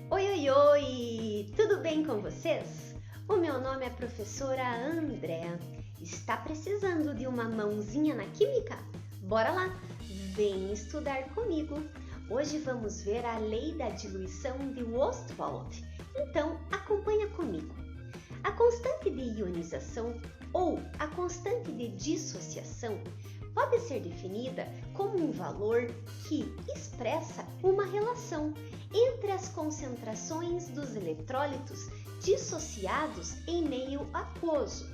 Oi, oi, oi! Tudo bem com vocês? O meu nome é professora Andréa. Está precisando de uma mãozinha na química? Bora lá! Vem estudar comigo! Hoje vamos ver a lei da diluição de Ostwald. Então, acompanha comigo. A constante de ionização ou a constante de dissociação pode ser definida como um valor que expressa uma relação entre as concentrações dos eletrólitos dissociados em meio aquoso,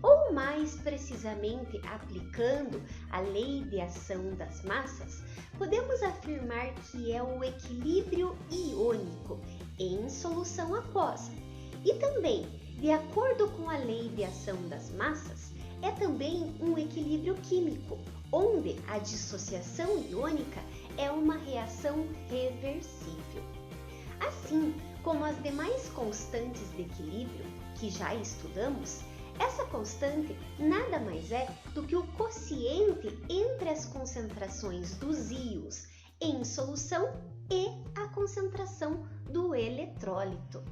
ou mais precisamente aplicando a lei de ação das massas, podemos afirmar que é o equilíbrio iônico em solução aquosa. E também, de acordo com a lei de ação das massas, é também um equilíbrio químico, onde a dissociação iônica é uma reação reversível. Assim como as demais constantes de equilíbrio que já estudamos, essa constante nada mais é do que o quociente entre as concentrações dos íons em solução e a concentração do eletrólito.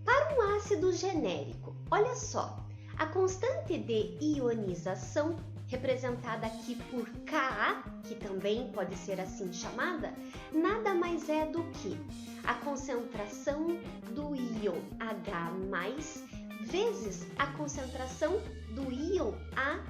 Para um ácido genérico, olha só, a constante de ionização, representada aqui por Ka, que também pode ser assim chamada, nada mais é do que a concentração do íon H+, vezes a concentração do íon A-.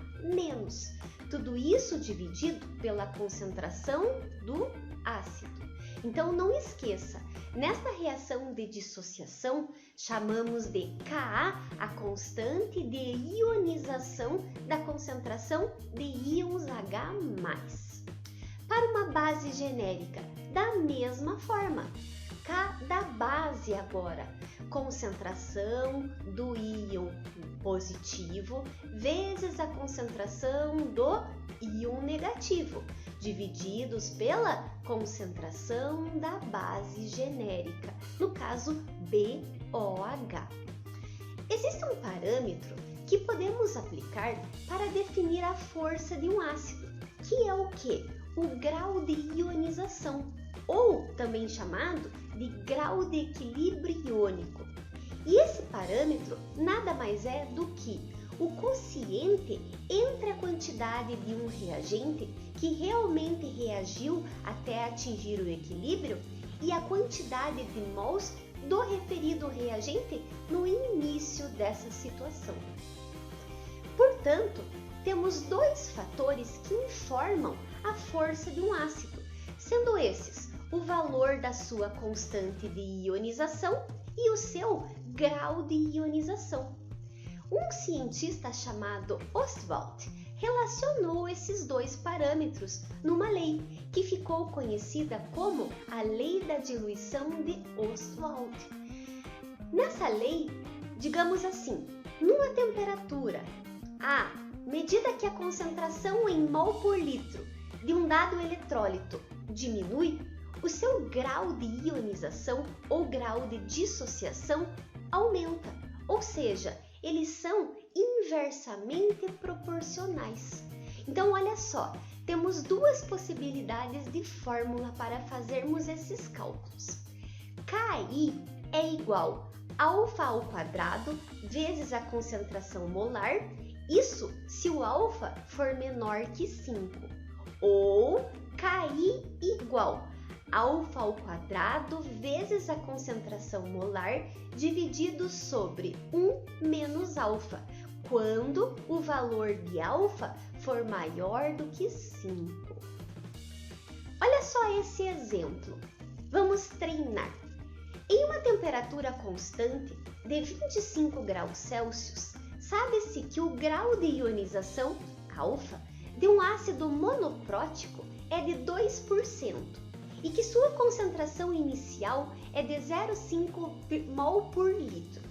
Tudo isso dividido pela concentração do ácido. Então não esqueça, nesta reação de dissociação, chamamos de Ka a constante de ionização da concentração de íons H+. Para uma base genérica, da mesma forma, K da base agora, concentração do íon positivo vezes a concentração do íon negativo, divididos pela concentração da base genérica, no caso BOH. Existe um parâmetro que podemos aplicar para definir a força de um ácido, que é o quê? O grau de ionização, ou também chamado de grau de equilíbrio iônico. E esse parâmetro nada mais é do que o quociente entre a quantidade de um reagente que realmente reagiu até atingir o equilíbrio e a quantidade de mols do referido reagente no início dessa situação. Portanto, temos dois fatores que informam a força de um ácido, sendo esses o valor da sua constante de ionização e o seu grau de ionização. Um cientista chamado Ostwald relacionou esses dois parâmetros numa lei que ficou conhecida como a lei da diluição de Ostwald. Nessa lei, digamos assim, numa temperatura à medida que a concentração em mol por litro de um dado eletrólito diminui, o seu grau de ionização ou grau de dissociação aumenta, ou seja, eles são inversamente proporcionais. Então, olha só, temos duas possibilidades de fórmula para fazermos esses cálculos. Ki é igual a alfa ao quadrado vezes a concentração molar, isso se o alfa for menor que 5, ou Ki igual alfa ao quadrado vezes a concentração molar dividido sobre 1 menos alfa, quando o valor de alfa for maior do que 5. Olha só esse exemplo. Vamos treinar. Em uma temperatura constante de 25 graus Celsius, sabe-se que o grau de ionização, alfa, de um ácido monoprótico é de 2%. E que sua concentração inicial é de 0,5 mol por litro.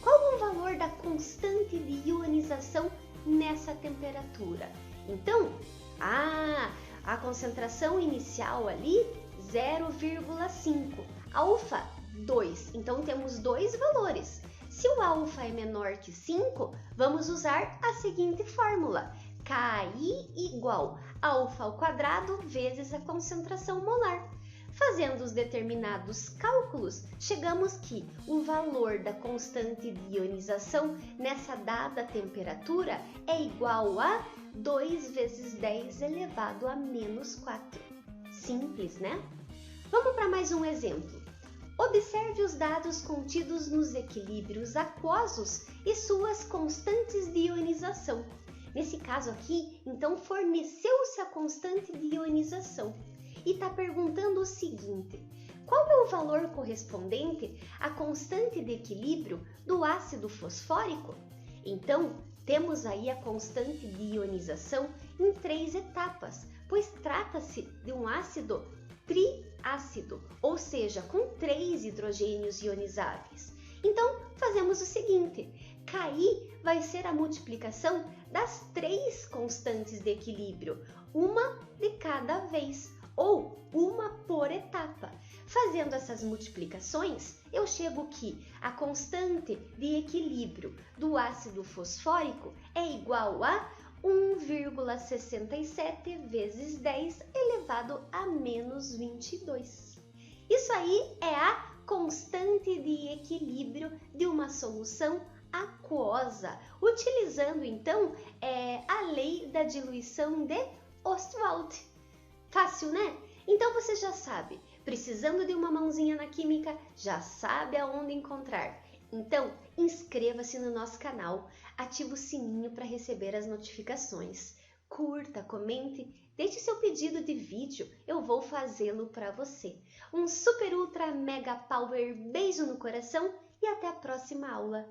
Qual o valor da constante de ionização nessa temperatura? Então, a concentração inicial ali 0,5, alfa 2, então temos dois valores. Se o alfa é menor que 5, vamos usar a seguinte fórmula: Ki igual alfa ao quadrado vezes a concentração molar. Fazendo os determinados cálculos, chegamos que o valor da constante de ionização nessa dada temperatura é igual a 2 vezes 10 elevado a menos 4. Simples, né? Vamos para mais um exemplo. Observe os dados contidos nos equilíbrios aquosos e suas constantes de ionização. Nesse caso aqui, então, forneceu-se a constante de ionização. E está perguntando o seguinte: qual é o valor correspondente à constante de equilíbrio do ácido fosfórico? Então, temos aí a constante de ionização em 3 etapas, pois trata-se de um ácido triácido, ou seja, com 3 hidrogênios ionizáveis. Então, fazemos o seguinte: KI vai ser a multiplicação das 3 constantes de equilíbrio, uma de cada vez, ou uma por etapa. Fazendo essas multiplicações, eu chego que a constante de equilíbrio do ácido fosfórico é igual a 1,67 vezes 10 elevado a menos 22. Isso aí é a constante de equilíbrio de uma solução aquosa, utilizando então a lei da diluição de Ostwald. Fácil, né? Então você já sabe, precisando de uma mãozinha na química, já sabe aonde encontrar. Então, inscreva-se no nosso canal, ative o sininho para receber as notificações. Curta, comente, deixe seu pedido de vídeo, eu vou fazê-lo para você. Um super ultra mega power beijo no coração e até a próxima aula.